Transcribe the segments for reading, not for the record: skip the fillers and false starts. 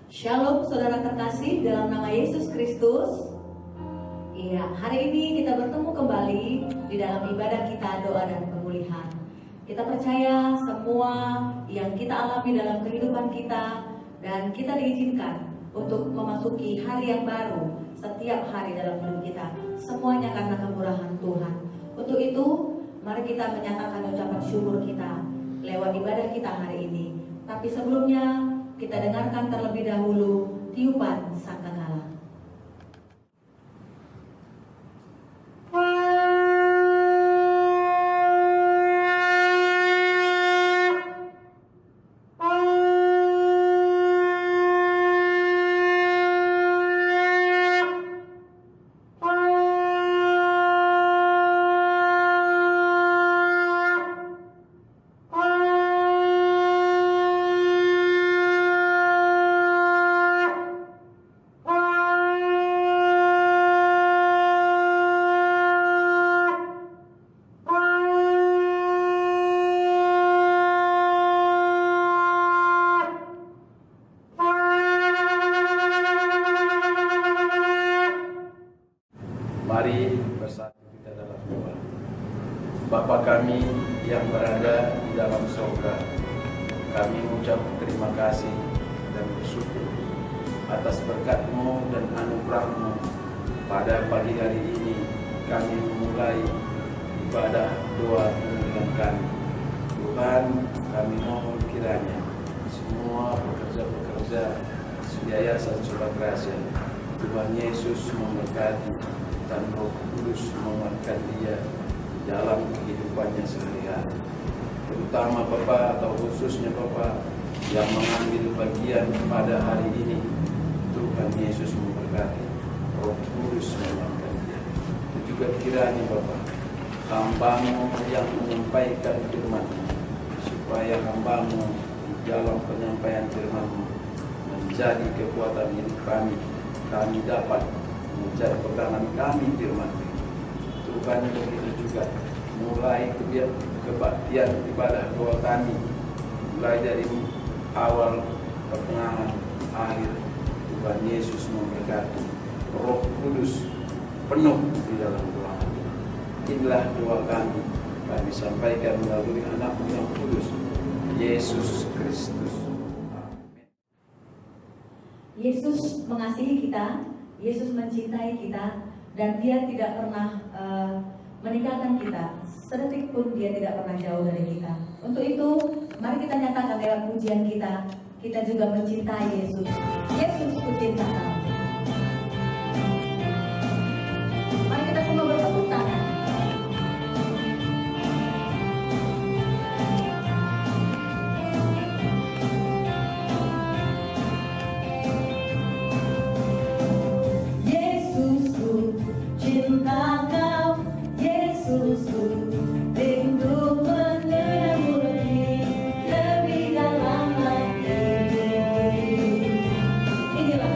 Shalom saudara terkasih dalam nama Yesus Kristus. Iya, hari ini kita bertemu kembali di dalam ibadah kita doa dan pemulihan. Kita percaya semua yang kita alami dalam kehidupan kita dan kita diizinkan untuk memasuki hari yang baru setiap hari dalam hidup kita. Semuanya karena kemurahan Tuhan. Untuk itu, mari kita menyatakan ucapan syukur kita lewat ibadah kita hari ini. Tapi sebelumnya, kita dengarkan terlebih dahulu tiupan sangkakala. Mari bersatu kita dalam doa. Bapa kami yang berada di dalam surga, kami mengucap terima kasih dan bersyukur atas berkat-Mu dan anugerah-Mu. Pada pagi hari ini kami memulai ibadah doa pemulihan kami. Tuhan, kami mohon kiranya semua pekerja-pekerja Yayasan Sola Gracia, Tuhan Yesus memberkati dan Roh Kudus menguatkan dia dalam kehidupannya sehari-hari. Terutama Bapa atau khususnya Bapa yang mengambil bagian pada hari ini, Tuhan Yesus memberkati, Roh Kudus menguatkan dia. Dan juga kiranya Bapa, hamba-Mu yang menyampaikan firman-Mu, supaya hamba-Mu dalam penyampaian firman-Mu menjadi kekuatan hidup kami dapat menjadi pegangan kami firman. Tuhan, begitu juga mulai kebaktian ibadah doa kami, mulai dari awal, pertengahan, akhir. Tuhan Yesus memberkati, Roh Kudus penuh di dalam doa. Inilah doa kami sampaikan melalui anak-Mu yang kudus, Yesus Kristus. Yesus mengasihi kita, Yesus mencintai kita, dan Dia tidak pernah meninggalkan kita. Sedetik pun Dia tidak pernah jauh dari kita. Untuk itu, mari kita nyatakan lewat pujian kita juga mencintai Yesus. Yesus ku cinta kamu. Mari kita semua bertepuk tangan. Inilah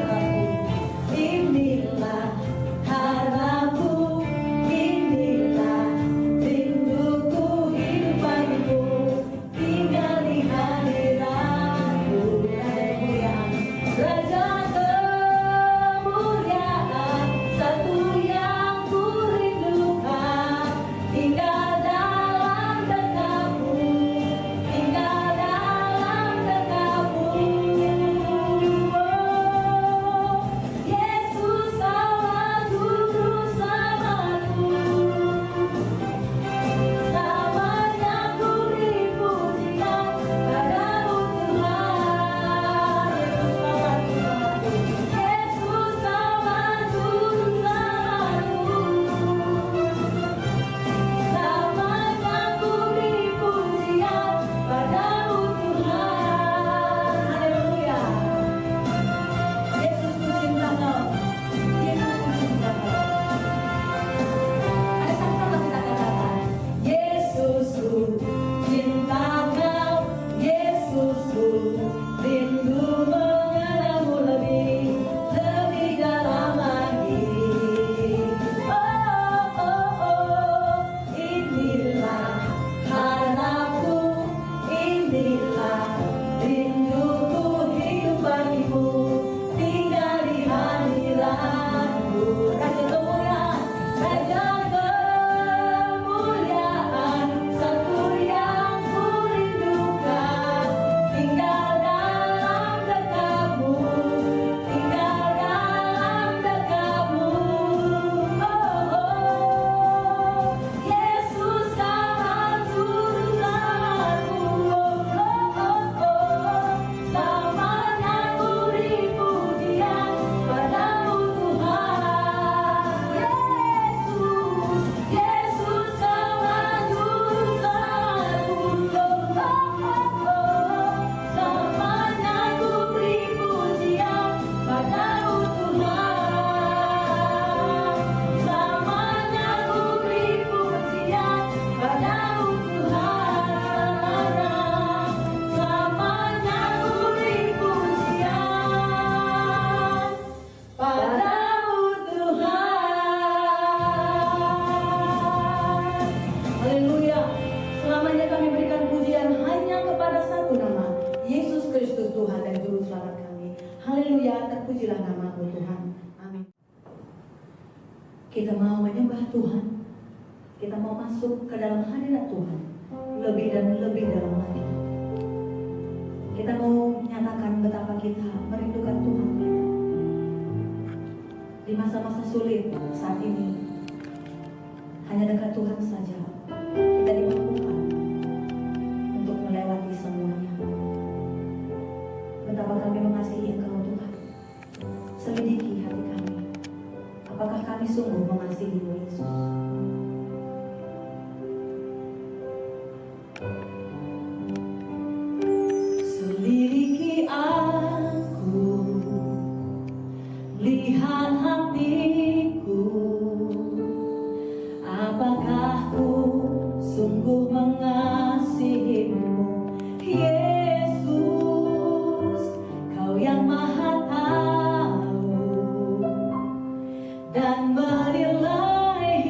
Tuhan dan Juru Selamat kami. Haleluya, terpujilah nama-Mu Tuhan. Amin. Kita mau menyembah Tuhan. Kita mau masuk ke dalam hadirat Tuhan. Lebih dan lebih dalam lagi. Kita mau menyatakan betapa kita merindukan Tuhan. Di masa-masa sulit saat ini, hanya dekat Tuhan saja kita dimampukan untuk melewati semuanya. Betapa kami mengasihi Engkau Tuhan. Selidiki hati kami. Apakah kami sungguh mengasihi-Mu Yesus? Selidiki aku, lihat hatiku, apakah ku sungguh mengasihi-Mu Yesus? Kau yang Maha tahu dan menilai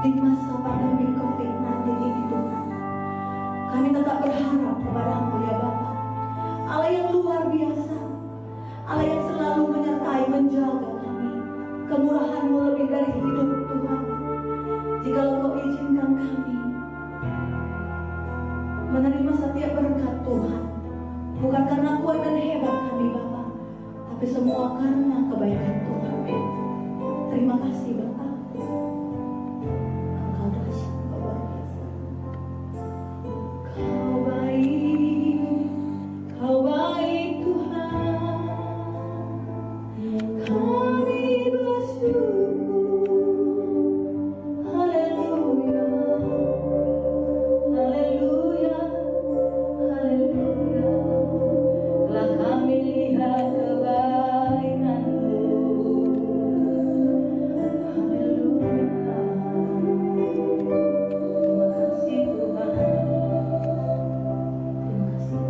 di masa pandemi COVID-19 ini Tuhan. Kami tetap berharap kepada-Mu ya Bapa, Allah yang luar biasa, Allah yang selalu menyertai menjaga kami. Kemurahan-Mu lebih dari hidup Tuhan. Jikalau Kau izinkan kami menerima setiap berkat Tuhan, bukan karena kuat dan hebat kami Bapa, tapi semua karena kebaikan Tuhan. Terima kasih Bapa. Engkau dahsyat, Engkau luar biasa. Kau baik Tuhan. Kami bersyukur. Haleluya, haleluya, haleluya. Telah kami lihat kebaikan-Mu. Haleluya. Terima kasih Tuhan. Terima kasih.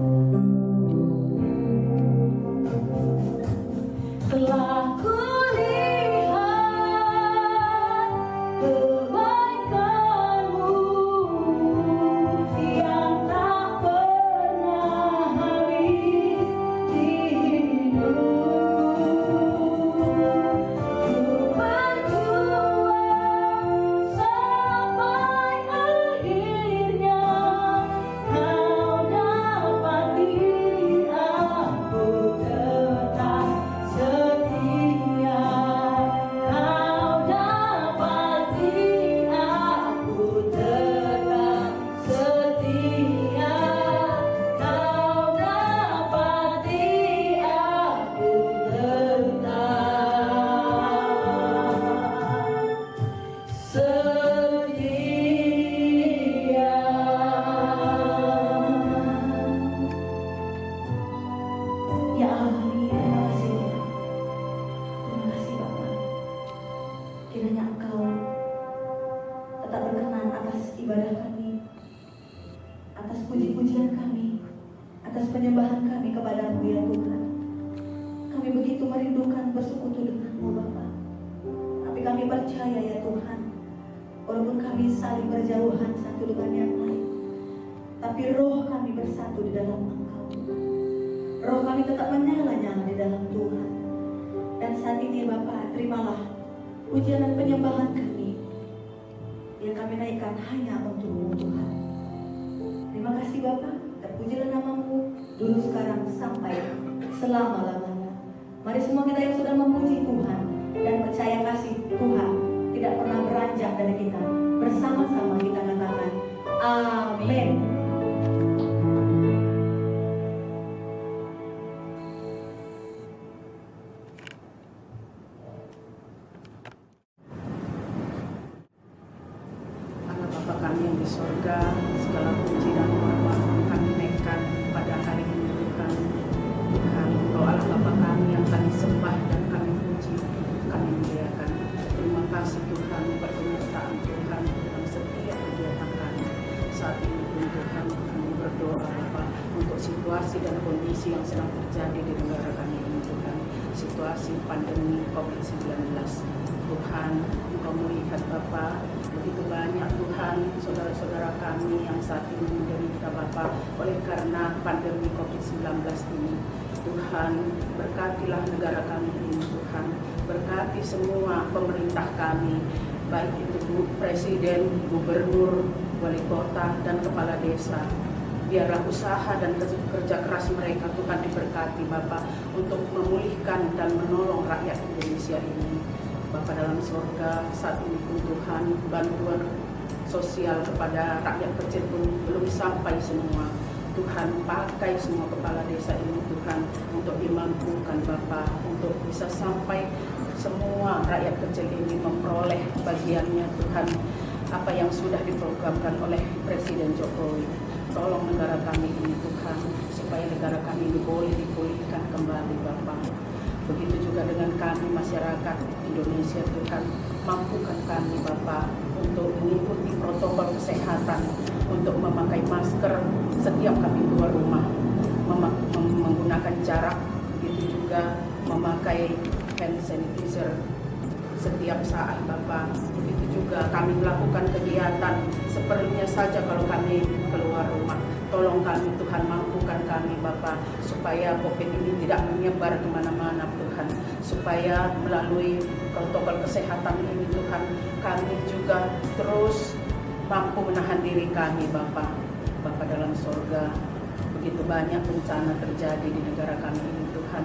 Telah kulihat kebaikan-Mu yang tak pernah habis di hidupku. Ku berjuang sampai akhirnya Kau dapati aku tetap setia. Kau dapati aku tetap setia. Kau dapati aku tetap setia. Ya Allah kami, terima kasih Tuhan. Terima kasih Bapa. Kiranya Engkau tetap berkenan atas ibadah kami, atas puji-pujian kami, atas penyembahan kami kepada-Mu ya Tuhan. Kami begitu merindukan bersekutu dengan-Mu Bapa. Tapi kami percaya ya Tuhan, walaupun kami saling berjauhan satu dengan yang lain, tapi roh kami bersatu di dalam Engkau. Roh kami tetap menyala-nyala di dalam Tuhan. Dan saat ini Bapa, terimalah pujian dan penyembahan kami yang kami naikkan hanya untuk-Mu Tuhan. Terima kasih Bapa, terpujilah nama-Mu dulu, sekarang, sampai selama-lamanya. Mari semua kita yang sudah memuji Tuhan dan percaya kasih Tuhan tidak pernah beranjak dari kita, bersama-sama kita katakan amin. Allah Bapa kami yang di sorga, segala puji dan hormat kami naikkan pada hari ini Tuhan. Tuhan, Engkau Allah Bapa kami yang kami sembah dan kami puji, kami muliakan. Terima kasih Tuhan, penyertaan Tuhan dalam setiap kegiatan kami. Saat ini pun Tuhan, kami berdoa Bapa untuk situasi dan kondisi yang sedang terjadi di negara kami ini Tuhan. Situasi pandemi COVID-19. Tuhan, Engkau melihat Bapa, begitu banyak Tuhan saudara-saudara kami yang saat ini menderita Bapa oleh karena pandemi COVID-19 ini. Tuhan, berkatilah negara kami ini Tuhan, berkati semua pemerintah kami, baik itu presiden, gubernur, wali kota, dan kepala desa. Biarlah usaha dan kerja keras mereka Tuhan diberkati Bapa untuk memulihkan dan menolong rakyat Indonesia ini. Bapa dalam surga, saat ini pun Tuhan, bantuan sosial kepada rakyat kecil pun belum sampai semua. Tuhan, pakai semua kepala desa ini Tuhan untuk dimampukan Bapa, untuk bisa sampai semua rakyat kecil ini memperoleh bagiannya Tuhan, apa yang sudah diprogramkan oleh Presiden Jokowi. Tolong negara kami ini Tuhan, supaya negara kami ini boleh dipulihkan kembali Bapa. Begitu juga dengan kami masyarakat Indonesia Tuhan, mampukan kami Bapa untuk mengikuti protokol kesehatan, untuk memakai masker setiap kami keluar rumah, menggunakan jarak, begitu juga memakai hand sanitizer setiap saat Bapa. Begitu juga kami melakukan kegiatan seperlunya saja kalau kami keluar rumah. Tolong kami Tuhan, mampukan kami Bapa, supaya COVID ini tidak menyebar kemana-mana Tuhan. Supaya melalui protokol kesehatan ini Tuhan, kami juga terus mampu menahan diri kami Bapa. Bapa dalam sorga, begitu banyak bencana terjadi di negara kami ini Tuhan.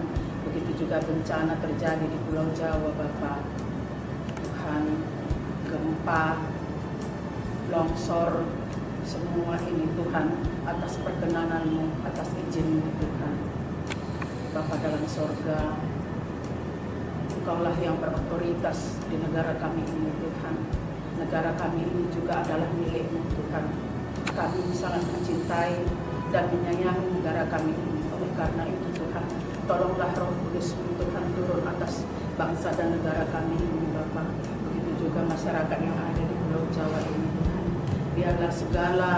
Begitu juga bencana terjadi di Pulau Jawa Bapa. Tuhan, gempa, longsor, semua ini Tuhan atas perkenanan-Mu, atas izin-Mu Tuhan. Bapa dalam sorga, Engkaulah yang berotoritas di negara kami ini Tuhan. Negara kami ini juga adalah milik-Mu Tuhan. Kami sangat mencintai dan menyayangi negara kami ini. Oleh karena itu Tuhan, tolonglah Roh Kudus Tuhan turun atas bangsa dan negara kami ini Bapa. Begitu juga masyarakat yang ada di Pulau Jawa ini Tuhan. Biarlah segala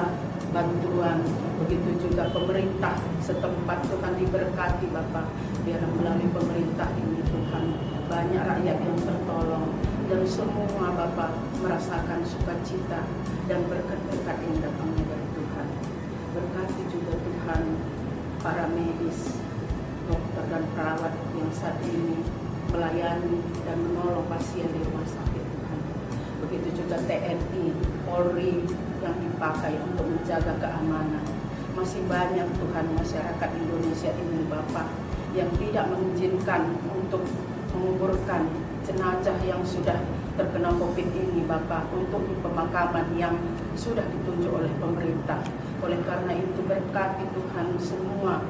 bantuan, begitu juga pemerintah setempat Tuhan diberkati Bapa. Biarlah melalui pemerintah ini Tuhan, banyak rakyat yang tertolong dan semua Bapa merasakan sukacita dan berkat-berkat yang datangnya dari Tuhan. Berkati juga Tuhan para medis, dokter dan perawat yang saat ini melayani dan menolong pasien di rumah sakit Tuhan. Begitu juga TNI, Polri yang dipakai untuk menjaga keamanan. Masih banyak Tuhan masyarakat Indonesia ini Bapak yang tidak mengizinkan untuk menguburkan jenazah yang sudah terkena COVID ini Bapak untuk pemakaman yang sudah ditunjuk oleh pemerintah. Oleh karena itu berkati Tuhan semua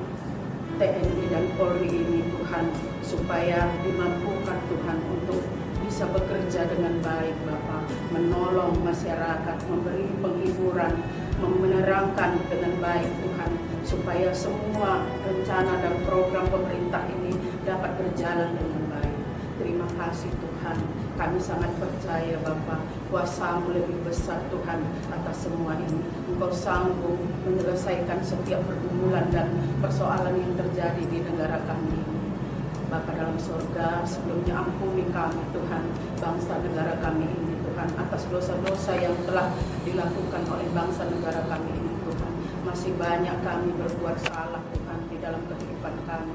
TNI dan Polri ini Tuhan, supaya dimampukan Tuhan untuk bisa bekerja dengan baik Bapak, menolong masyarakat, memberi penghiburan, menerangkan dengan baik Tuhan, supaya semua rencana dan program pemerintah ini dapat berjalan dengan baik. Terima kasih Tuhan, kami sangat percaya Bapak, kuasa-Mu lebih besar Tuhan atas semua ini. Engkau sanggup menyelesaikan setiap pergumulan dan persoalan yang terjadi di negara kami ini. Bapa dalam surga, sebelumnya ampuni kami Tuhan, bangsa negara kami ini Tuhan, atas dosa-dosa yang telah dilakukan oleh bangsa negara kami ini Tuhan. Masih banyak kami berbuat salah Tuhan di dalam kehidupan kami,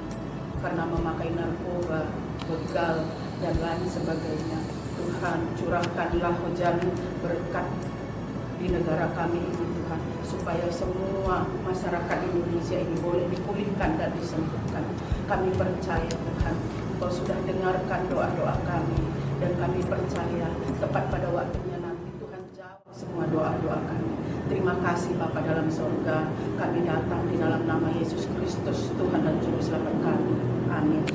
karena memakai narkoba, begal, dan lain sebagainya. Tuhan, curahkanlah hujan berkat di negara kami ini Tuhan, supaya semua masyarakat Indonesia ini boleh dipulihkan dan disembuhkan. Kami percaya Tuhan, Engkau sudah dengarkan doa-doa kami, dan kami percaya tepat pada waktunya nanti Tuhan jawab semua doa-doa kami. Terima kasih Bapa dalam surga, kami datang di dalam nama Yesus Kristus, Tuhan dan Juru Selamat kami. Amin.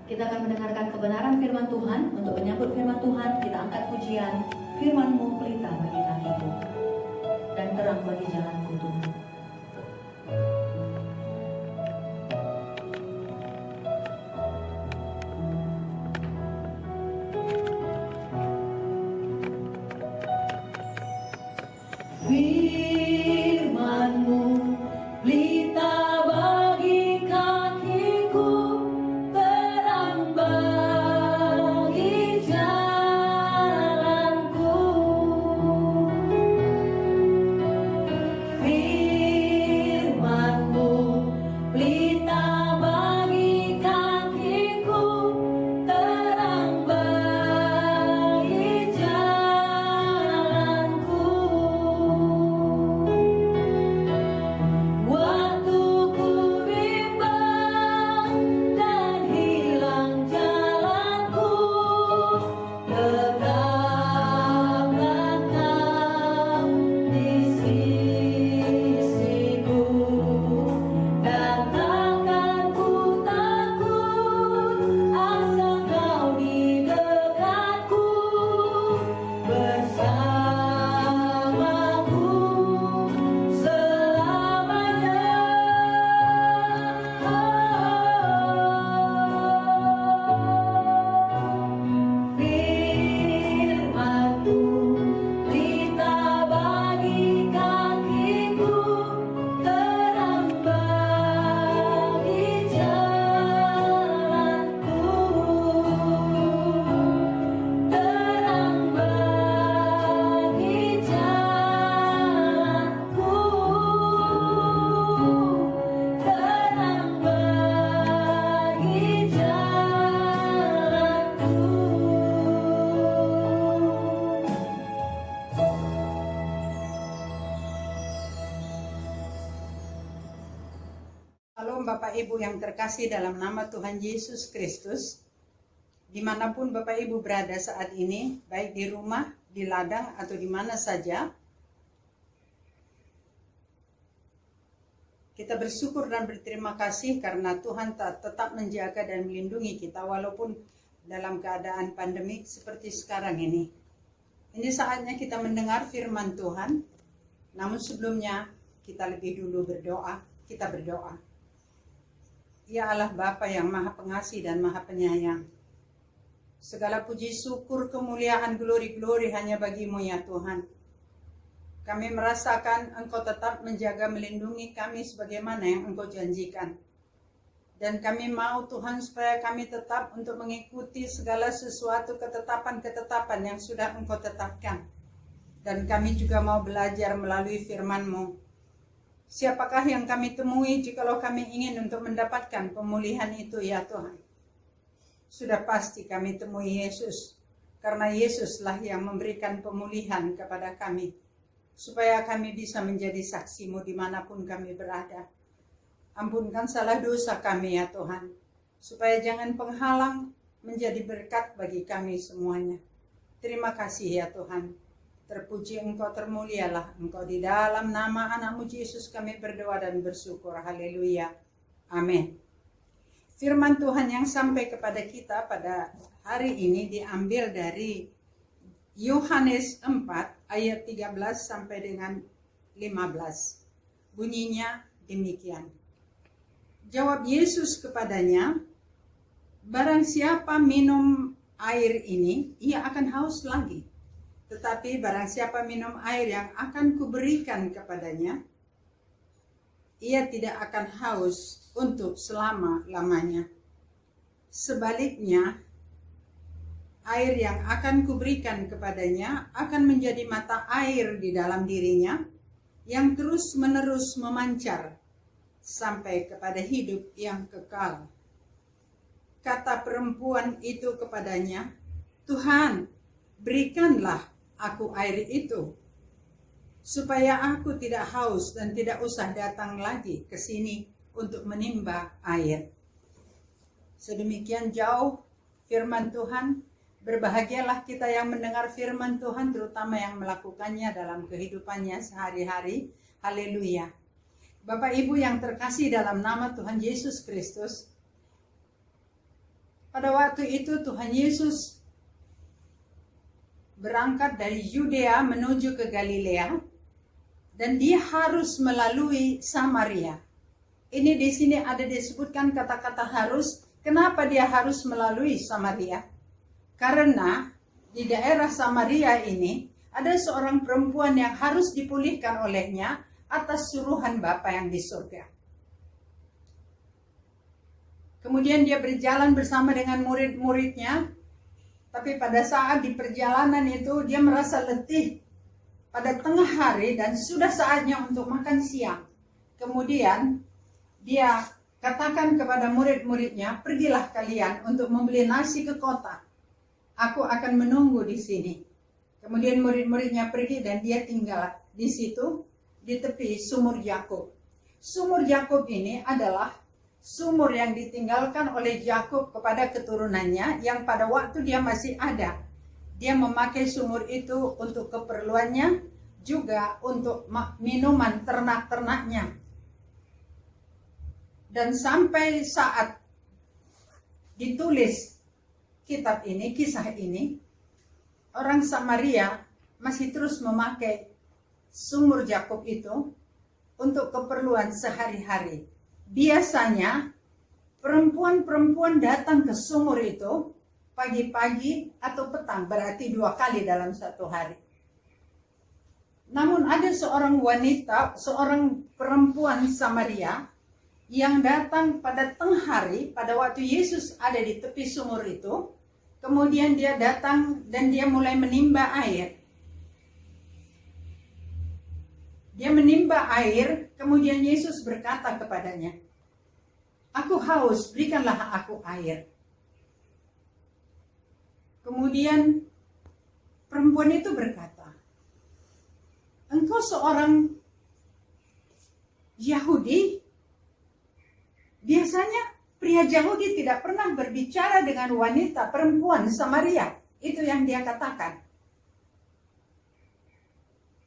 Kita akan mendengarkan kebenaran firman Tuhan. Untuk menyambut firman Tuhan, kita angkat pujian, firman-Mu pelita bagi kakiku dan terang bagi jalanku Tuhan. Firman-Mu pelita bagi kakiku, terang bagi jalanku. Bapak Ibu yang terkasih dalam nama Tuhan Yesus Kristus, dimanapun Bapak Ibu berada saat ini, baik di rumah, di ladang, atau di mana saja, kita bersyukur dan berterima kasih karena Tuhan tetap menjaga dan melindungi kita walaupun dalam keadaan pandemik seperti sekarang ini. Ini saatnya kita mendengar firman Tuhan, namun sebelumnya kita lebih dulu berdoa. Kita berdoa. Ya Allah Bapa yang Maha Pengasih dan Maha Penyayang, segala puji syukur kemuliaan glori hanya bagimu ya Tuhan. Kami merasakan Engkau tetap menjaga melindungi kami sebagaimana yang Engkau janjikan. Dan kami mau Tuhan supaya kami tetap untuk mengikuti segala sesuatu ketetapan-ketetapan yang sudah Engkau tetapkan. Dan kami juga mau belajar melalui firman-Mu. Siapakah yang kami temui jikalau kami ingin untuk mendapatkan pemulihan itu ya Tuhan? Sudah pasti kami temui Yesus. Karena Yesuslah yang memberikan pemulihan kepada kami. Supaya kami bisa menjadi saksi-Mu dimanapun kami berada. Ampunkan salah dosa kami ya Tuhan. Supaya jangan penghalang menjadi berkat bagi kami semuanya. Terima kasih ya Tuhan. Terpuji Engkau, termulialah Engkau. Di dalam nama anak-Mu Yesus kami berdoa dan bersyukur. Haleluya. Amin. Firman Tuhan yang sampai kepada kita pada hari ini diambil dari Yohanes 4 ayat 13 sampai dengan 15. Bunyinya demikian. Jawab Yesus kepadanya, barang siapa minum air ini, ia akan haus lagi. Tetapi barang siapa minum air yang akan kuberikan kepadanya, ia tidak akan haus untuk selama-lamanya. Sebaliknya, air yang akan kuberikan kepadanya akan menjadi mata air di dalam dirinya, yang terus-menerus memancar sampai kepada hidup yang kekal. Kata perempuan itu kepadanya, Tuhan, berikanlah aku air itu, supaya aku tidak haus dan tidak usah datang lagi ke sini untuk menimba air. Sedemikian jauh firman Tuhan. Berbahagialah kita yang mendengar firman Tuhan, terutama yang melakukannya dalam kehidupannya sehari-hari. Haleluya. Bapak Ibu yang terkasih dalam nama Tuhan Yesus Kristus, pada waktu itu Tuhan Yesus berangkat dari Yudea menuju ke Galilea, dan dia harus melalui Samaria. Ini di sini ada disebutkan kata-kata harus. Kenapa dia harus melalui Samaria? Karena di daerah Samaria ini ada seorang perempuan yang harus dipulihkan olehnya atas suruhan Bapa yang di surga. Kemudian dia berjalan bersama dengan murid-muridnya. Tapi pada saat di perjalanan itu dia merasa letih pada tengah hari dan sudah saatnya untuk makan siang. Kemudian dia katakan kepada murid-muridnya, pergilah kalian untuk membeli nasi ke kota. Aku akan menunggu di sini. Kemudian murid-muridnya pergi dan dia tinggal di situ di tepi sumur Yakub. Sumur Yakub ini adalah sumur yang ditinggalkan oleh Yakub kepada keturunannya yang pada waktu dia masih ada. Dia memakai sumur itu untuk keperluannya, juga untuk minuman ternak-ternaknya. Dan sampai saat ditulis kitab ini, kisah ini, orang Samaria masih terus memakai sumur Yakub itu untuk keperluan sehari-hari. Biasanya perempuan-perempuan datang ke sumur itu pagi-pagi atau petang, berarti 2 kali dalam satu hari. Namun ada seorang wanita, seorang perempuan Samaria yang datang pada tengah hari, pada waktu Yesus ada di tepi sumur itu. Kemudian dia datang dan dia mulai menimba air. Dia menimba air, kemudian Yesus berkata kepadanya, aku haus, berikanlah aku air. Kemudian perempuan itu berkata, engkau seorang Yahudi Biasanya pria Yahudi tidak pernah berbicara dengan wanita perempuan Samaria. Itu yang dia katakan.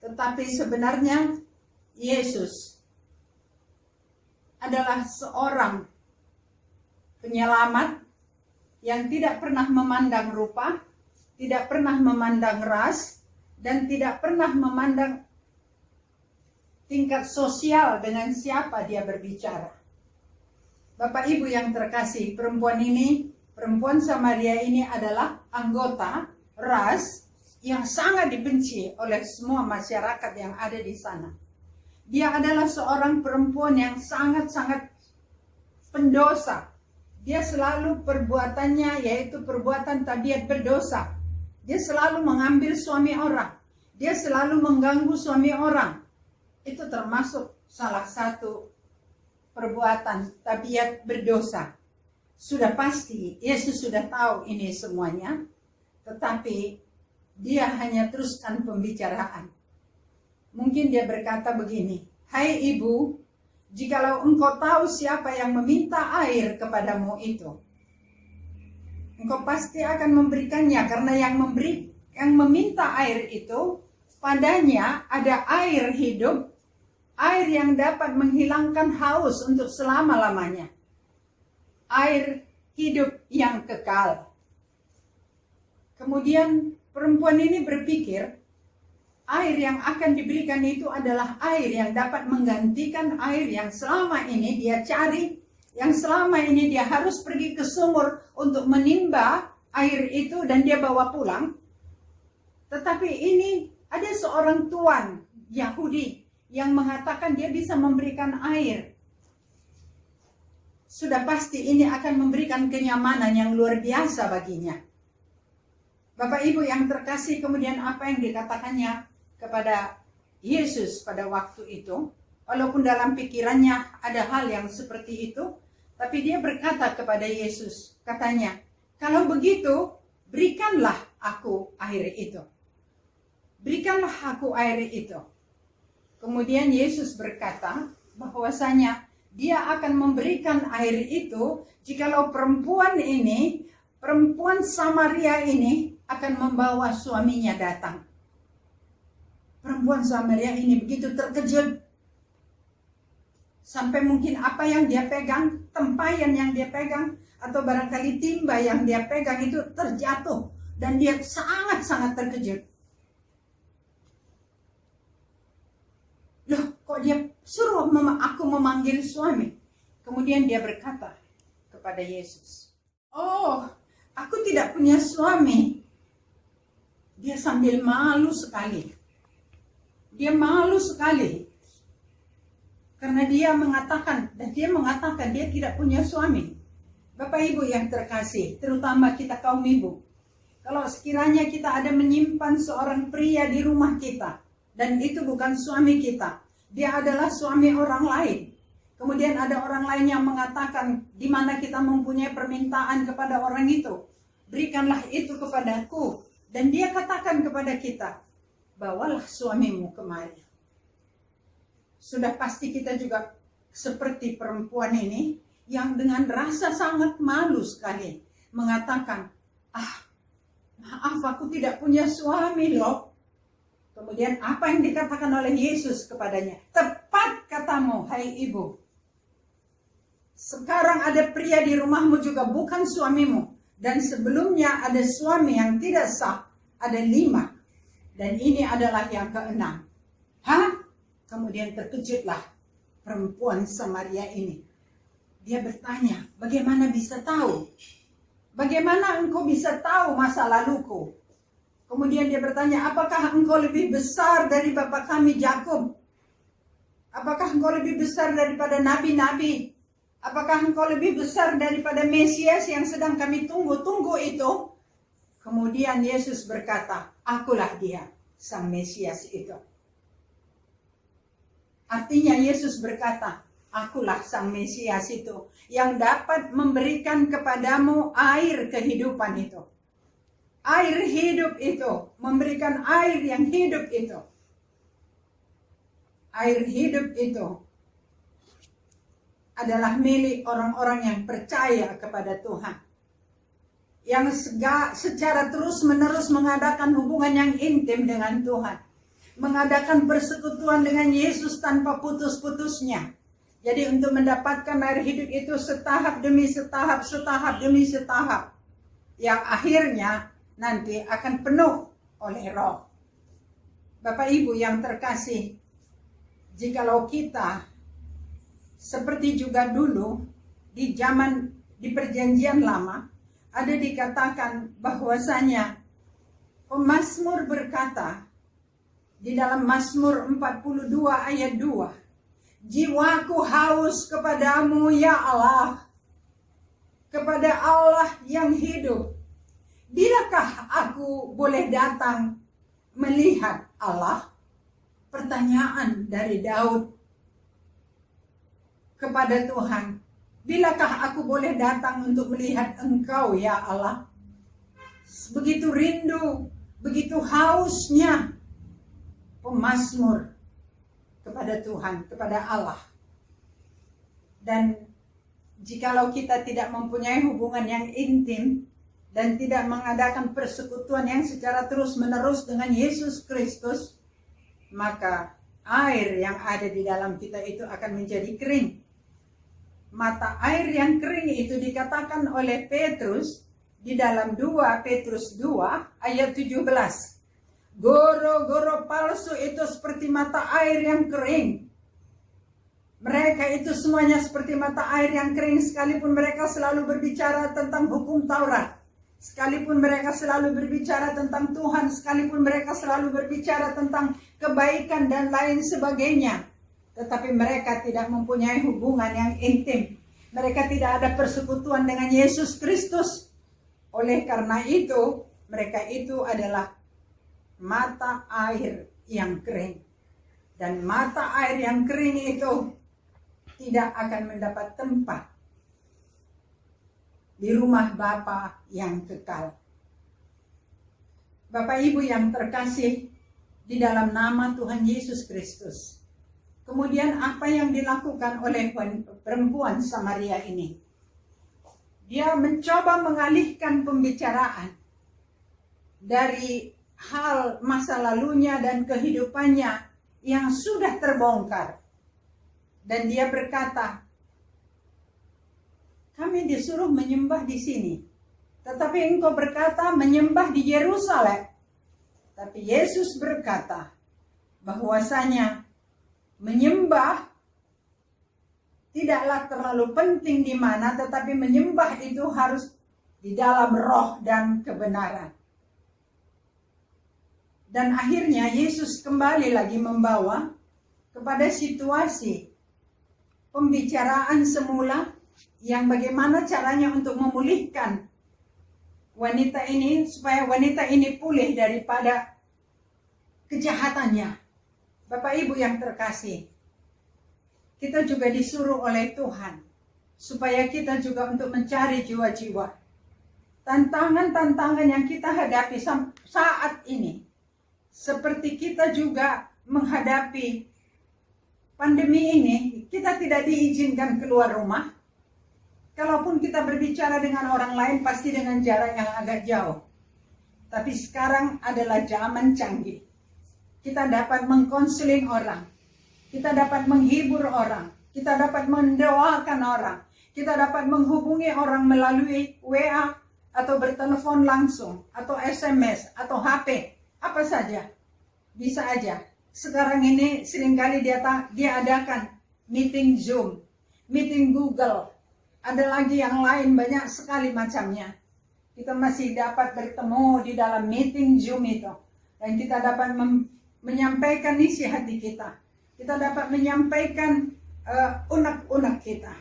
Tetapi sebenarnya Yesus adalah seorang penyelamat yang tidak pernah memandang rupa, tidak pernah memandang ras, dan tidak pernah memandang tingkat sosial dengan siapa dia berbicara. Bapak Ibu yang terkasih, perempuan Samaria ini adalah anggota ras yang sangat dibenci oleh semua masyarakat yang ada di sana. Dia adalah seorang perempuan yang sangat-sangat pendosa. Dia selalu perbuatannya yaitu perbuatan tabiat berdosa. Dia selalu mengambil suami orang. Dia selalu mengganggu suami orang. Itu termasuk salah satu perbuatan tabiat berdosa. Sudah pasti Yesus sudah tahu ini semuanya, tetapi dia hanya teruskan pembicaraan. Mungkin dia berkata begini, "Hai ibu, jikalau engkau tahu siapa yang meminta air kepadamu itu, engkau pasti akan memberikannya, karena yang meminta air itu padanya ada air hidup, air yang dapat menghilangkan haus untuk selama-lamanya. Air hidup yang kekal." Kemudian perempuan ini berpikir, air yang akan diberikan itu adalah air yang dapat menggantikan air yang selama ini dia cari, yang selama ini dia harus pergi ke sumur untuk menimba air itu dan dia bawa pulang. Tetapi ini ada seorang tuan Yahudi yang mengatakan dia bisa memberikan air. Sudah pasti ini akan memberikan kenyamanan yang luar biasa baginya. Bapak Ibu yang terkasih, kemudian apa yang dikatakannya kepada Yesus pada waktu itu? Walaupun dalam pikirannya ada hal yang seperti itu, tapi dia berkata kepada Yesus, katanya, "Kalau begitu, berikanlah aku air itu. Berikanlah aku air itu." Kemudian Yesus berkata bahwasanya dia akan memberikan air itu jikalau perempuan Samaria ini akan membawa suaminya datang. Perempuan Samaria ini begitu terkejut. Sampai mungkin apa yang dia pegang, tempayan yang dia pegang, atau barangkali timba yang dia pegang itu terjatuh. Dan dia sangat-sangat terkejut. Loh, kok dia suruh aku memanggil suami? Kemudian dia berkata kepada Yesus, "Oh, aku tidak punya suami." Dia sambil malu sekali. Dia malu sekali. Karena dia mengatakan dia tidak punya suami. Bapak Ibu yang terkasih, terutama kita kaum ibu. Kalau sekiranya kita ada menyimpan seorang pria di rumah kita, dan itu bukan suami kita, dia adalah suami orang lain. Kemudian ada orang lain yang mengatakan, di mana kita mempunyai permintaan kepada orang itu, berikanlah itu kepadaku. Dan dia katakan kepada kita, bawalah suamimu kemari. Sudah pasti kita juga seperti perempuan ini, yang dengan rasa sangat malu sekali mengatakan, maaf aku tidak punya suami loh. Kemudian apa yang dikatakan oleh Yesus kepadanya? Tepat katamu, hai ibu. Sekarang ada pria di rumahmu juga bukan suamimu. Dan sebelumnya ada suami yang tidak sah. Ada 5. Dan ini adalah yang ke-6. Kemudian terkejutlah perempuan Samaria ini. Dia bertanya, bagaimana bisa tahu? Bagaimana engkau bisa tahu masa laluku? Kemudian dia bertanya, apakah engkau lebih besar dari bapa kami Yakub? Apakah engkau lebih besar daripada nabi-nabi? Apakah engkau lebih besar daripada Mesias yang sedang kami tunggu-tunggu itu? Kemudian Yesus berkata, akulah dia, sang Mesias itu. Artinya Yesus berkata, akulah sang Mesias itu yang dapat memberikan kepadamu air kehidupan itu. Air hidup itu, memberikan air yang hidup itu. Air hidup itu adalah milik orang-orang yang percaya kepada Tuhan, yang secara terus-menerus mengadakan hubungan yang intim dengan Tuhan, mengadakan persekutuan dengan Yesus tanpa putus-putusnya. Jadi untuk mendapatkan air hidup itu setahap demi setahap, setahap demi setahap, yang akhirnya nanti akan penuh oleh Roh. Bapak Ibu yang terkasih, jikalau kita seperti juga dulu di perjanjian lama, ada dikatakan bahwasanya pemazmur berkata di dalam Mazmur 42 ayat 2, jiwaku haus kepadamu ya Allah, kepada Allah yang hidup. Bilakah aku boleh datang melihat Allah? Pertanyaan dari Daud kepada Tuhan. Bilakah aku boleh datang untuk melihat Engkau ya Allah? Begitu rindu, begitu hausnya pemazmur kepada Tuhan, kepada Allah. Dan jikalau kita tidak mempunyai hubungan yang intim dan tidak mengadakan persekutuan yang secara terus-menerus dengan Yesus Kristus, maka air yang ada di dalam kita itu akan menjadi kering. Mata air yang kering itu dikatakan oleh Petrus di dalam 2 Petrus 2 ayat 17. Goro-goro palsu itu seperti mata air yang kering. Mereka itu semuanya seperti mata air yang kering, sekalipun mereka selalu berbicara tentang hukum Taurat, sekalipun mereka selalu berbicara tentang Tuhan, sekalipun mereka selalu berbicara tentang kebaikan dan lain sebagainya. Tetapi mereka tidak mempunyai hubungan yang intim. Mereka tidak ada persekutuan dengan Yesus Kristus. Oleh karena itu, mereka itu adalah mata air yang kering. Dan mata air yang kering itu tidak akan mendapat tempat di rumah Bapa yang kekal. Bapak Ibu yang terkasih di dalam nama Tuhan Yesus Kristus. Kemudian apa yang dilakukan oleh perempuan Samaria ini? Dia mencoba mengalihkan pembicaraan dari hal masa lalunya dan kehidupannya yang sudah terbongkar. Dan dia berkata, kami disuruh menyembah di sini, tetapi engkau berkata menyembah di Yerusalem. Tapi Yesus berkata bahwasanya menyembah tidaklah terlalu penting di mana, tetapi menyembah itu harus di dalam roh dan kebenaran. Dan akhirnya Yesus kembali lagi membawa kepada situasi pembicaraan semula yang bagaimana caranya untuk memulihkan wanita ini supaya wanita ini pulih daripada kejahatannya. Bapak Ibu yang terkasih, kita juga disuruh oleh Tuhan supaya kita juga untuk mencari jiwa-jiwa. Tantangan-tantangan yang kita hadapi saat ini, seperti kita juga menghadapi pandemi ini, kita tidak diizinkan keluar rumah. Kalaupun kita berbicara dengan orang lain, pasti dengan jarak yang agak jauh. Tapi sekarang adalah zaman canggih. Kita dapat mengkonseling orang, kita dapat menghibur orang, kita dapat mendoakan orang, kita dapat menghubungi orang melalui WA atau bertelepon langsung, atau SMS, atau HP, apa saja, bisa aja. Sekarang ini seringkali dia adakan meeting Zoom, meeting Google, ada lagi yang lain banyak sekali macamnya. Kita masih dapat bertemu di dalam meeting Zoom itu, dan kita dapat menyampaikan isi hati kita. Kita dapat menyampaikan unek-unek kita.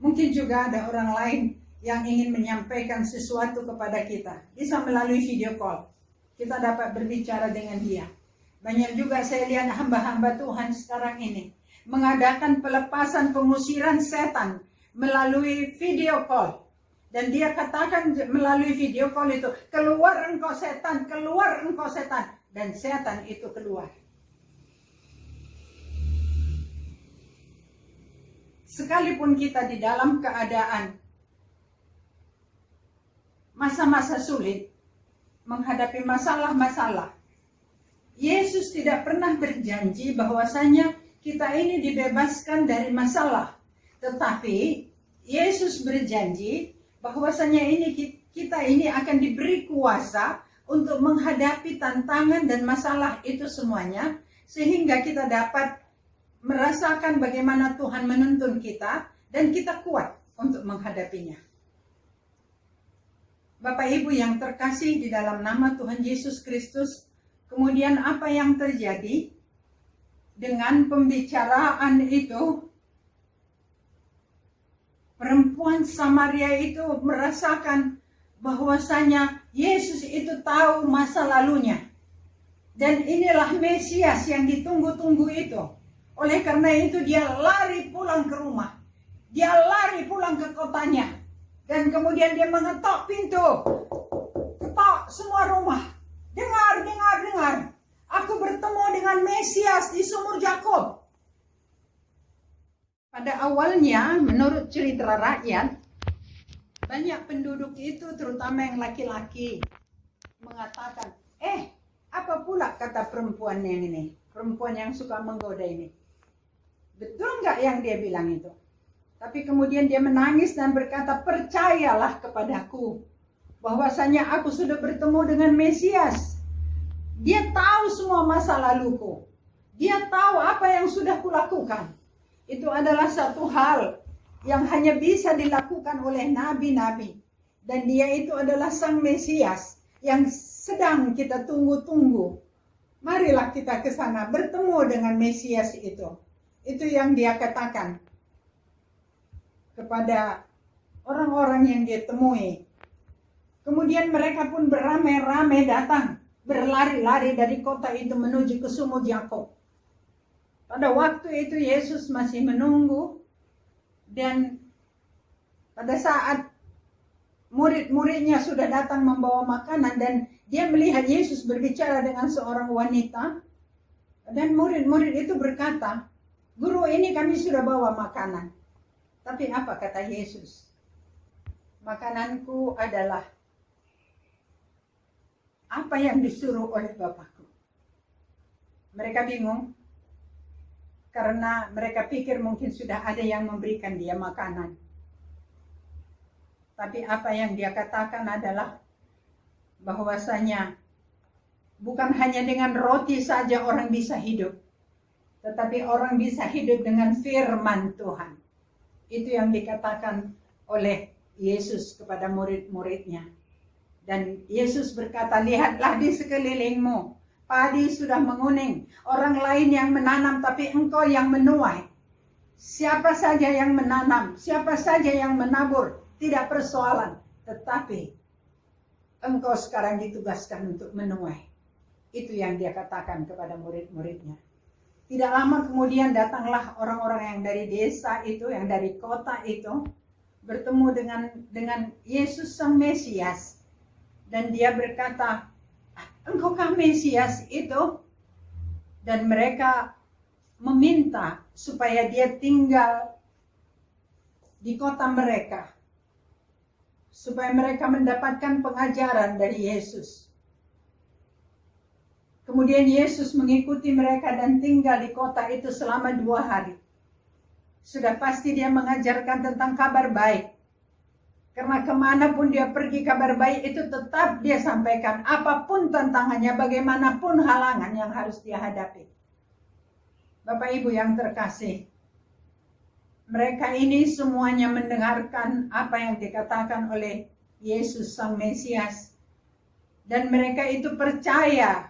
Mungkin juga ada orang lain yang ingin menyampaikan sesuatu kepada kita. Bisa melalui video call. Kita dapat berbicara dengan dia. Banyak juga saya lihat hamba-hamba Tuhan sekarang ini mengadakan pelepasan pengusiran setan melalui video call. Dan dia katakan melalui video call itu, keluar engkau setan, keluar engkau setan. Dan setan itu keluar. sekalipun kita di dalam keadaan masa-masa sulit, menghadapi masalah-masalah, Yesus tidak pernah berjanji bahwasanya kita ini dibebaskan dari masalah. Tetapi Yesus berjanji bahwasanya kita ini akan diberi kuasa untuk menghadapi tantangan dan masalah itu semuanya, sehingga kita dapat merasakan bagaimana Tuhan menuntun kita dan kita kuat untuk menghadapinya. Bapak Ibu yang terkasih di dalam nama Tuhan Yesus Kristus, kemudian apa yang terjadi dengan pembicaraan itu? Perempuan Samaria itu merasakan bahwasanya Yesus itu tahu masa lalunya. Dan inilah Mesias yang ditunggu-tunggu itu. Oleh karena itu dia lari pulang ke rumah. Dia lari pulang ke kotanya. Dan kemudian dia mengetok pintu. Ketok semua rumah. Dengar, dengar, dengar. Aku bertemu dengan Mesias di sumur Yakub. Pada awalnya, menurut cerita rakyat, banyak penduduk itu, terutama yang laki-laki, mengatakan, apa pula kata perempuan ini? Perempuan yang suka menggoda ini. Betul nggak yang dia bilang itu? Tapi kemudian dia menangis dan berkata, percayalah kepadaku, bahwasanya aku sudah bertemu dengan Mesias. Dia tahu semua masa laluku. Dia tahu apa yang sudah kulakukan. Itu adalah satu hal yang hanya bisa dilakukan oleh nabi-nabi. Dan dia itu adalah Sang Mesias yang sedang kita tunggu-tunggu. Marilah kita ke sana bertemu dengan Mesias itu. Itu yang dia katakan kepada orang-orang yang dia temui. Kemudian mereka pun beramai-ramai datang, berlari-lari dari kota itu menuju ke sumur Yakub. Pada waktu itu Yesus masih menunggu, dan pada saat murid-muridnya sudah datang membawa makanan dan dia melihat Yesus berbicara dengan seorang wanita, dan murid-murid itu berkata, "Guru, ini kami sudah bawa makanan." Tapi apa kata Yesus? "Makananku adalah apa yang disuruh oleh Bapakku." Mereka bingung karena mereka pikir mungkin sudah ada yang memberikan dia makanan. Tapi apa yang dia katakan adalah bahwasanya bukan hanya dengan roti saja orang bisa hidup, tetapi orang bisa hidup dengan firman Tuhan. Itu yang dikatakan oleh Yesus kepada murid-muridnya. Dan Yesus berkata, "Lihatlah di sekelilingmu, padi sudah menguning, orang lain yang menanam, tapi engkau yang menuai. Siapa saja yang menanam, siapa saja yang menabur, tidak persoalan. Tetapi engkau sekarang ditugaskan untuk menuai." Itu yang dia katakan kepada murid-muridnya. Tidak lama kemudian datanglah orang-orang yang dari desa itu, yang dari kota itu, bertemu dengan Yesus Sang Mesias. Dan dia berkata, "Engkaukah Mesias itu?" Dan mereka meminta supaya dia tinggal di kota mereka, supaya mereka mendapatkan pengajaran dari Yesus. Kemudian Yesus mengikuti mereka dan tinggal di kota itu selama 2 hari. Sudah pasti dia mengajarkan tentang kabar baik. Karena kemanapun dia pergi, kabar baik itu tetap dia sampaikan. Apapun tantangannya, bagaimanapun halangan yang harus dia hadapi. Bapak Ibu yang terkasih, mereka ini semuanya mendengarkan apa yang dikatakan oleh Yesus Sang Mesias. Dan mereka itu percaya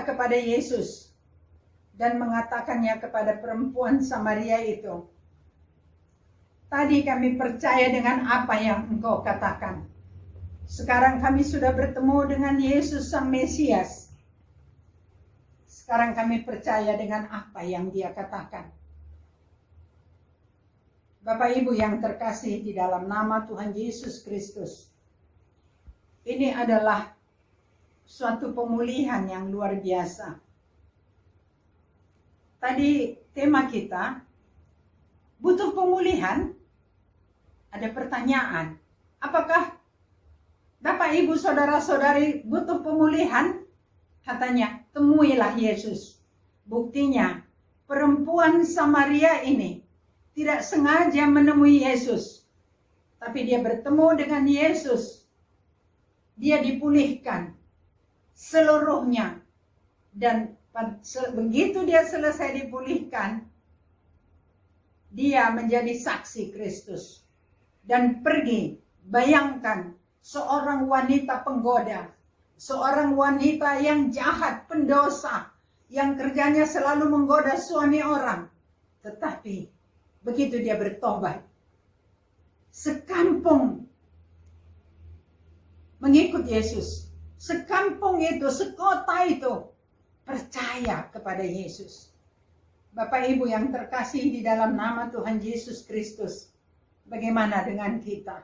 kepada Yesus. Dan mengatakannya kepada perempuan Samaria itu, "Tadi kami percaya dengan apa yang engkau katakan. Sekarang kami sudah bertemu dengan Yesus Sang Mesias. Sekarang kami percaya dengan apa yang dia katakan." Bapak Ibu yang terkasih di dalam nama Tuhan Yesus Kristus, ini adalah suatu pemulihan yang luar biasa. Tadi tema kita butuh pemulihan? Ada pertanyaan. Apakah Bapak, Ibu, Saudara-saudari butuh pemulihan? Katanya, temuilah Yesus. Buktinya, perempuan Samaria ini tidak sengaja menemui Yesus. Tapi dia bertemu dengan Yesus. Dia dipulihkan seluruhnya. Dan begitu dia selesai dipulihkan, dia menjadi saksi Kristus. Dan pergi, bayangkan, seorang wanita penggoda, seorang wanita yang jahat, pendosa, yang kerjanya selalu menggoda suami orang. Tetapi begitu dia bertobat, sekampung mengikut Yesus. Sekampung itu, sekota itu percaya kepada Yesus. Bapak Ibu yang terkasih di dalam nama Tuhan Yesus Kristus, bagaimana dengan kita?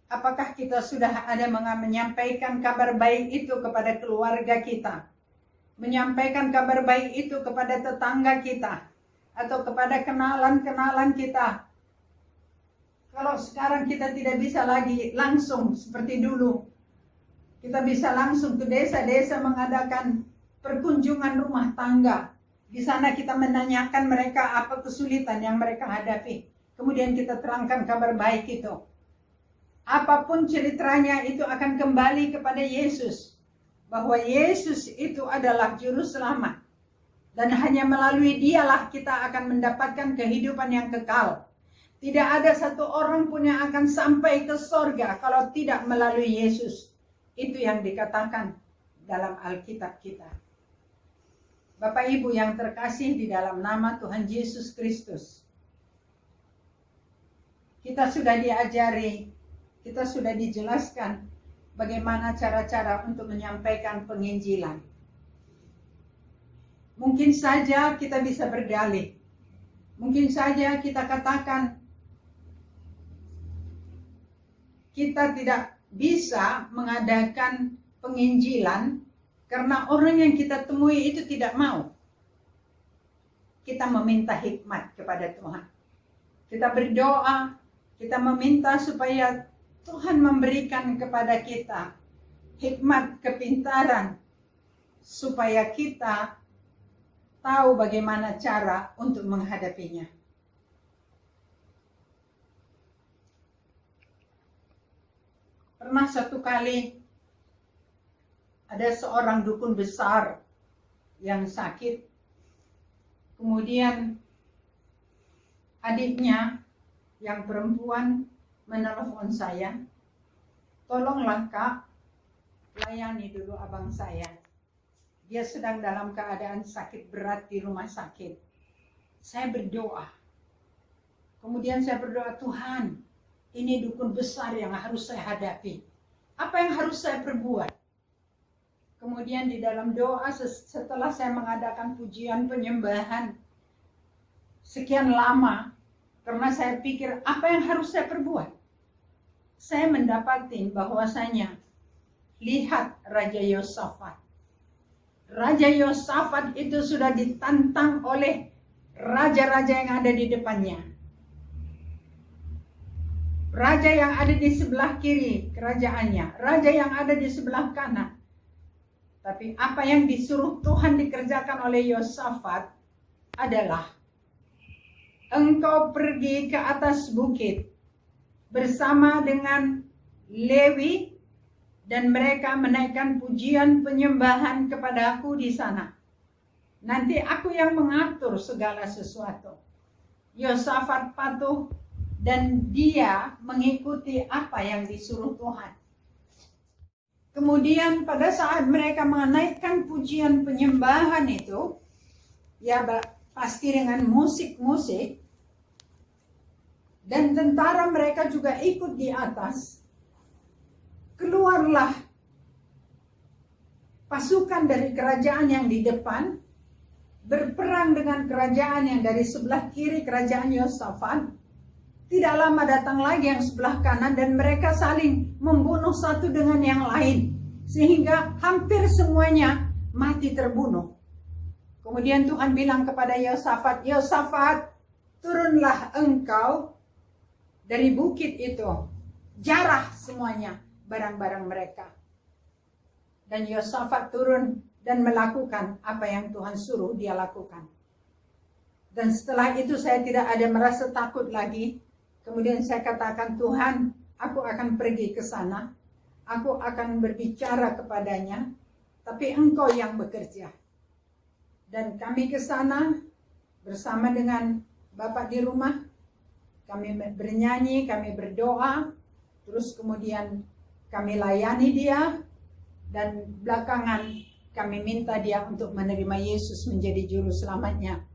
Apakah kita sudah ada menyampaikan kabar baik itu kepada keluarga kita? Menyampaikan kabar baik itu kepada tetangga kita? Atau kepada kenalan-kenalan kita? Kalau sekarang kita tidak bisa lagi langsung seperti dulu. Kita bisa langsung ke desa-desa mengadakan perkunjungan rumah tangga. Di sana kita menanyakan mereka apa kesulitan yang mereka hadapi. Kemudian kita terangkan kabar baik itu. Apapun ceritanya itu akan kembali kepada Yesus. Bahwa Yesus itu adalah juru selamat. Dan hanya melalui dialah kita akan mendapatkan kehidupan yang kekal. Tidak ada satu orang pun yang akan sampai ke sorga kalau tidak melalui Yesus. Itu yang dikatakan dalam Alkitab kita. Bapak Ibu yang terkasih di dalam nama Tuhan Yesus Kristus. Kita sudah diajari, kita sudah dijelaskan bagaimana cara-cara untuk menyampaikan penginjilan. Mungkin saja kita bisa berdalih. Mungkin saja kita katakan kita tidak bisa mengadakan penginjilan karena orang yang kita temui itu tidak mau. Kita meminta hikmat kepada Tuhan. Kita berdoa, kita meminta supaya Tuhan memberikan kepada kita hikmat, kepintaran, supaya kita tahu bagaimana cara untuk menghadapinya. Pernah satu kali ada seorang dukun besar yang sakit. Kemudian adiknya yang perempuan menelepon saya, "Tolonglah Kak, layani dulu abang saya. Dia sedang dalam keadaan sakit berat di rumah sakit." Saya berdoa. Kemudian saya berdoa, "Tuhan, ini dukun besar yang harus saya hadapi. Apa yang harus saya perbuat?" Kemudian di dalam doa, setelah saya mengadakan pujian penyembahan sekian lama, karena saya pikir apa yang harus saya perbuat, saya mendapati bahwasanya, lihat Raja Yosafat. Raja Yosafat itu sudah ditantang oleh raja-raja yang ada di depannya. Raja yang ada di sebelah kiri kerajaannya, raja yang ada di sebelah kanan. Tapi apa yang disuruh Tuhan dikerjakan oleh Yosafat adalah, engkau pergi ke atas bukit bersama dengan Lewi dan mereka menaikkan pujian penyembahan kepadaku di sana. Nanti aku yang mengatur segala sesuatu. Yosafat patuh dan dia mengikuti apa yang disuruh Tuhan. Kemudian pada saat mereka menaikkan pujian penyembahan itu, ya pasti dengan musik-musik, dan tentara mereka juga ikut di atas. Keluarlah pasukan dari kerajaan yang di depan, berperang dengan kerajaan yang dari sebelah kiri, kerajaan Yosafat. Tidak lama datang lagi yang sebelah kanan dan mereka saling membunuh satu dengan yang lain. Sehingga hampir semuanya mati terbunuh. Kemudian Tuhan bilang kepada Yosafat, "Yosafat, turunlah engkau dari bukit itu, jarah semuanya barang-barang mereka. Dan Yosafat turun dan melakukan apa yang Tuhan suruh dia lakukan. Dan setelah itu saya tidak ada merasa takut lagi. Kemudian saya katakan, Tuhan, aku akan pergi ke sana. Aku akan berbicara kepadanya. Tapi Engkau yang bekerja. Dan kami ke sana bersama dengan Bapak di rumah. Kami bernyanyi, kami berdoa. Terus kemudian kami layani dia. Dan belakangan kami minta dia untuk menerima Yesus menjadi juru selamatnya.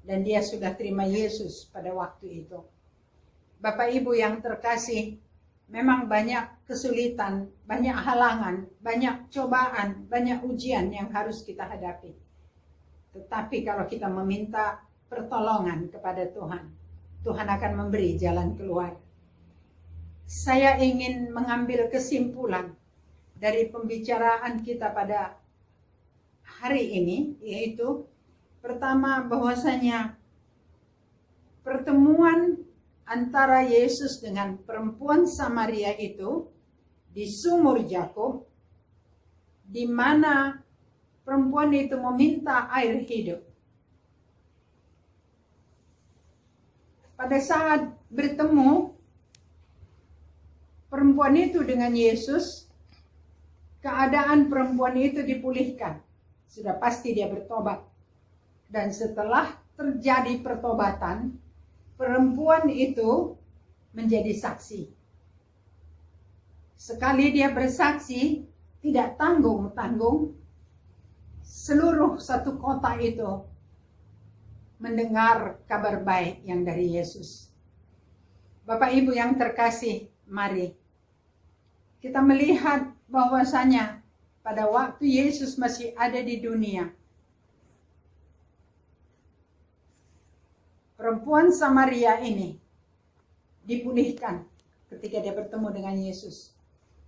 Dan dia sudah terima Yesus pada waktu itu. Bapak Ibu yang terkasih, memang banyak kesulitan, banyak halangan, banyak cobaan, banyak ujian yang harus kita hadapi. Tetapi kalau kita meminta pertolongan kepada Tuhan, Tuhan akan memberi jalan keluar. Saya ingin mengambil kesimpulan dari pembicaraan kita pada hari ini, yaitu pertama bahwasanya pertemuan antara Yesus dengan perempuan Samaria itu di sumur Yakub, di mana perempuan itu meminta air hidup. Pada saat bertemu perempuan itu dengan Yesus, keadaan perempuan itu dipulihkan. Sudah pasti dia bertobat. Dan setelah terjadi pertobatan, perempuan itu menjadi saksi. Sekali dia bersaksi, tidak tanggung-tanggung, seluruh satu kota itu mendengar kabar baik yang dari Yesus. Bapak Ibu yang terkasih, mari kita melihat bahwasanya pada waktu Yesus masih ada di dunia, perempuan Samaria ini dipulihkan ketika dia bertemu dengan Yesus.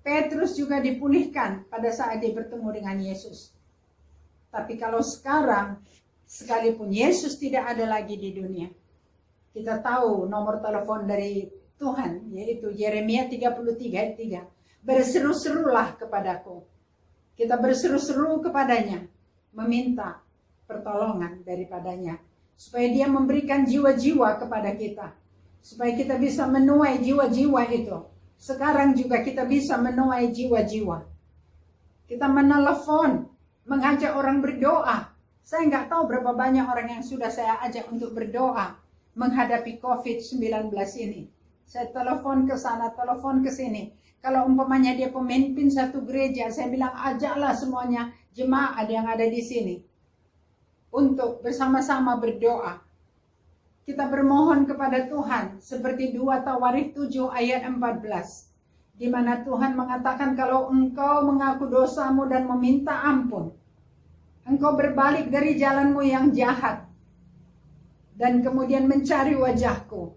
Petrus juga dipulihkan pada saat dia bertemu dengan Yesus. Tapi kalau sekarang, sekalipun Yesus tidak ada lagi di dunia, kita tahu nomor telepon dari Tuhan, yaitu Yeremia 33:3. Berseru-serulah kepadaku. Kita berseru-seru kepadanya, meminta pertolongan daripadanya, supaya dia memberikan jiwa-jiwa kepada kita, supaya kita bisa menuai jiwa-jiwa itu. Sekarang juga kita bisa menuai jiwa-jiwa. Kita menelepon, mengajak orang berdoa. Saya nggak tahu berapa banyak orang yang sudah saya ajak untuk berdoa menghadapi COVID-19 ini. Saya telepon ke sana, telepon ke sini. Kalau umpamanya dia pemimpin satu gereja, saya bilang ajaklah semuanya jemaat yang ada di sini untuk bersama-sama berdoa. Kita bermohon kepada Tuhan seperti 2 Tawarikh 7 ayat 14, di mana Tuhan mengatakan kalau engkau mengaku dosamu dan meminta ampun, engkau berbalik dari jalanmu yang jahat dan kemudian mencari wajahku,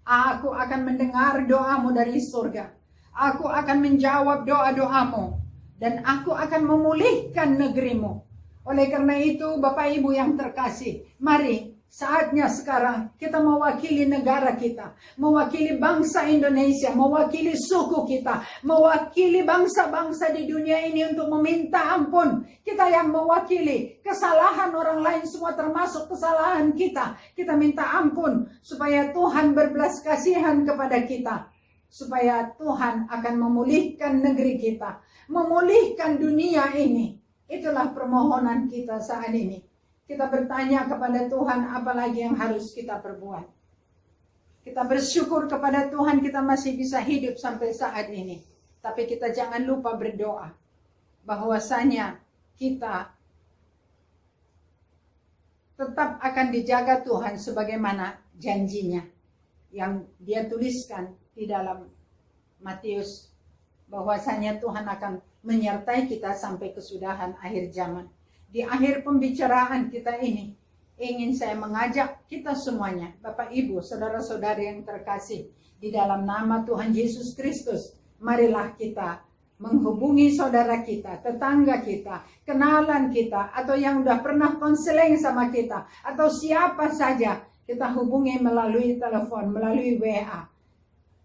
aku akan mendengar doamu dari surga. Aku akan menjawab doa-doamu dan aku akan memulihkan negerimu. Oleh karena itu, Bapak Ibu yang terkasih, mari saatnya sekarang kita mewakili negara kita, mewakili bangsa Indonesia, mewakili suku kita, mewakili bangsa-bangsa di dunia ini untuk meminta ampun. Kita yang mewakili kesalahan orang lain semua termasuk kesalahan kita. Kita minta ampun supaya Tuhan berbelas kasihan kepada kita. Supaya Tuhan akan memulihkan negeri kita, memulihkan dunia ini. Itulah permohonan kita saat ini. Kita bertanya kepada Tuhan apa lagi yang harus kita perbuat. Kita bersyukur kepada Tuhan kita masih bisa hidup sampai saat ini. Tapi kita jangan lupa berdoa bahwasanya kita tetap akan dijaga Tuhan sebagaimana janjinya yang dia tuliskan di dalam Matius, bahwasanya Tuhan akan menyertai kita sampai kesudahan akhir zaman. Di akhir pembicaraan kita ini, ingin saya mengajak kita semuanya, Bapak Ibu, saudara-saudari yang terkasih, di dalam nama Tuhan Yesus Kristus, marilah kita menghubungi saudara kita, tetangga kita, kenalan kita, atau yang udah pernah konseling sama kita, atau siapa saja. kita hubungi melalui telepon, melalui WA.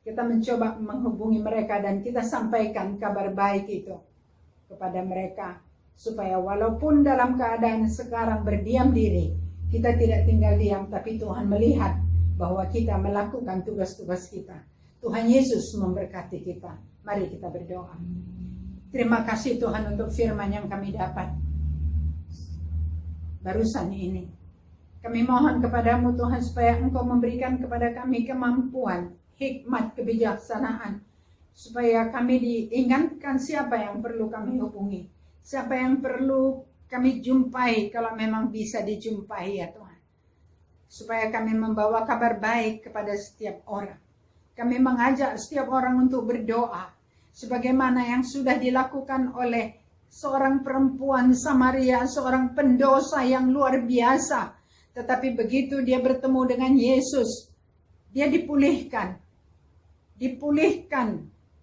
Kita mencoba menghubungi mereka dan kita sampaikan kabar baik itu kepada mereka. Supaya walaupun dalam keadaan sekarang berdiam diri, kita tidak tinggal diam, tapi Tuhan melihat bahwa kita melakukan tugas-tugas kita. Tuhan Yesus memberkati kita. Mari kita berdoa. Terima kasih Tuhan untuk firman yang kami dapat barusan ini. Kami mohon kepadamu Tuhan supaya Engkau memberikan kepada kami kemampuan, hikmat, kebijaksanaan. Supaya kami diingatkan siapa yang perlu kami hubungi. Siapa yang perlu kami jumpai kalau memang bisa dijumpai ya Tuhan. Supaya kami membawa kabar baik kepada setiap orang. Kami mengajak setiap orang untuk berdoa. Sebagaimana yang sudah dilakukan oleh seorang perempuan Samaria, seorang pendosa yang luar biasa. Tetapi begitu dia bertemu dengan Yesus, dia dipulihkan.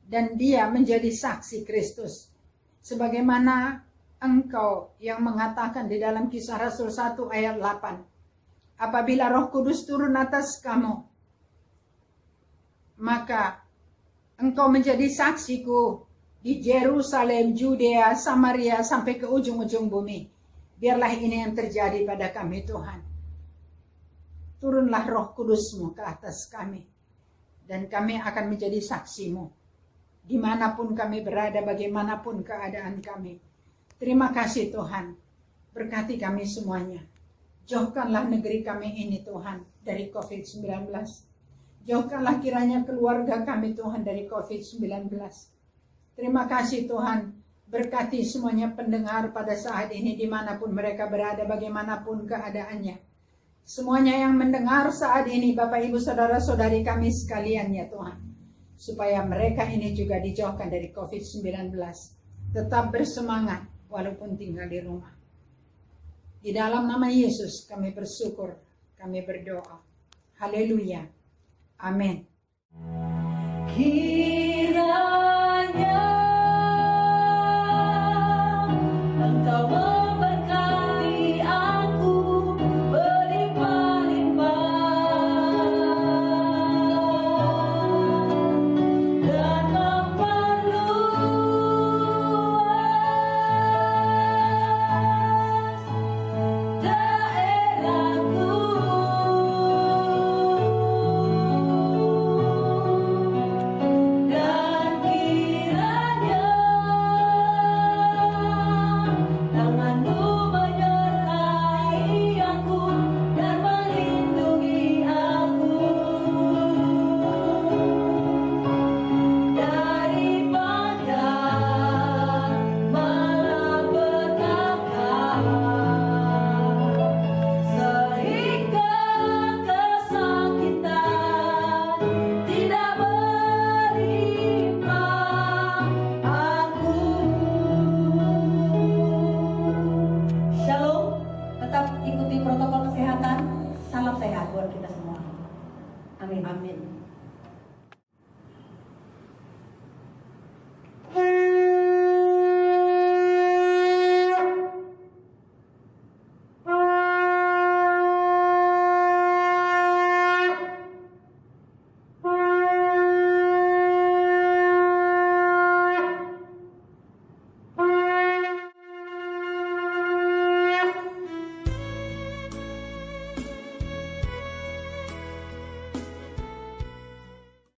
Dan dia menjadi saksi Kristus. Sebagaimana Engkau yang mengatakan di dalam Kisah Rasul 1 ayat 8. Apabila Roh Kudus turun atas kamu, maka Engkau menjadi saksiku di Yerusalem, Judea, Samaria, sampai ke ujung-ujung bumi. Biarlah ini yang terjadi pada kami Tuhan. Turunlah Roh Kudus-Mu ke atas kami. Dan kami akan menjadi saksi-Mu. Dimanapun kami berada, bagaimanapun keadaan kami. Terima kasih Tuhan. Berkati kami semuanya. Jauhkanlah negeri kami ini Tuhan dari COVID-19. Jauhkanlah kiranya keluarga kami Tuhan dari COVID-19. Terima kasih Tuhan. Berkati semuanya pendengar pada saat ini dimanapun mereka berada, bagaimanapun keadaannya. Semuanya yang mendengar saat ini Bapak Ibu Saudara-saudari kami sekalian ya Tuhan. Supaya mereka ini juga dijauhkan dari COVID-19. Tetap bersemangat walaupun tinggal di rumah. Di dalam nama Yesus kami bersyukur, kami berdoa. Haleluya. Amin.